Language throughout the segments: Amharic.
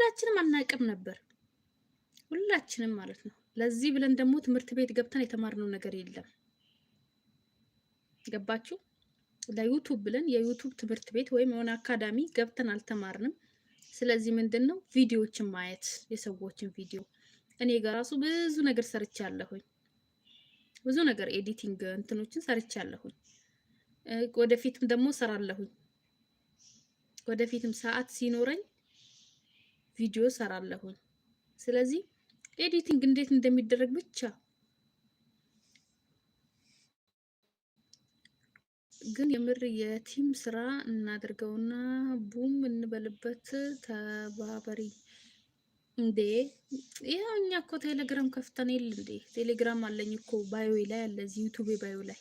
ሁላችንም አናቅም ነበር፣ ሁላችንም ማለት ነው። ለዚህ ብለን ደግሞ ትምህርት ቤት ገብተን የተማርነው ነገር የለም። ገባችሁ? ለዩቱብ ብለን የዩቱብ ትምህርት ቤት ወይም የሆነ አካዳሚ ገብተን አልተማርንም። ስለዚህ ምንድነው ቪዲዮዎችን ማየት፣ የሰዎችን ቪዲዮ። እኔ ጋር ራሱ ብዙ ነገር ሰርቻለሁኝ፣ ብዙ ነገር ኤዲቲንግ እንትኖችን ሰርቻለሁኝ። ወደፊትም ደግሞ ሰራለሁኝ። ወደፊትም ሰዓት ሲኖረኝ ቪዲዮ ሰራለሁኝ። ስለዚህ ኤዲቲንግ እንዴት እንደሚደረግ ብቻ ግን የምር የቲም ስራ እናድርገውና ቡም እንበልበት። ተባበሪ እንዴ! ያው እኛ እኮ ቴሌግራም ከፍተን የለ እንዴ? ቴሌግራም አለኝ እኮ ባዮ ላይ አለ፣ እዚህ ዩቲዩብ ባዮ ላይ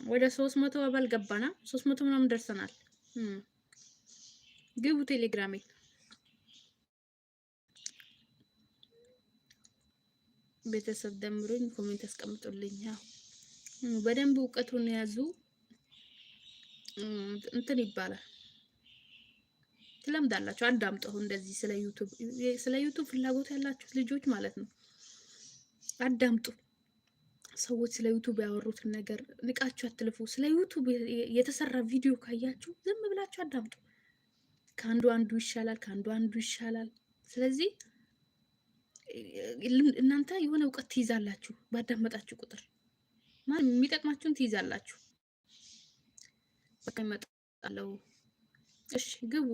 ወደ 300 አባል ገባና 300 ምናምን ደርሰናል። ግቡ ቴሌግራሜ። ቤተሰብ ደምሩኝ፣ ኮሜንት አስቀምጡልኝ። ያው በደንብ እውቀቱን ያዙ። እንትን ይባላል ትለምዳላችሁ። አዳምጡ። እንደዚህ ስለ ዩቱብ ፍላጎት ያላችሁ ልጆች ማለት ነው አዳምጡ። ሰዎች ስለ ዩቱብ ያወሩትን ነገር ንቃችሁ አትልፉ። ስለ ዩቱብ የተሰራ ቪዲዮ ካያችሁ ዝም ብላችሁ አዳምጡ። ከአንዱ አንዱ ይሻላል፣ ከአንዱ አንዱ ይሻላል። ስለዚህ እናንተ የሆነ እውቀት ትይዛላችሁ ባዳመጣችሁ ቁጥር፣ ማለት የሚጠቅማችሁን ትይዛላችሁ። በቃ ይመጣለው። እሺ ግቡ።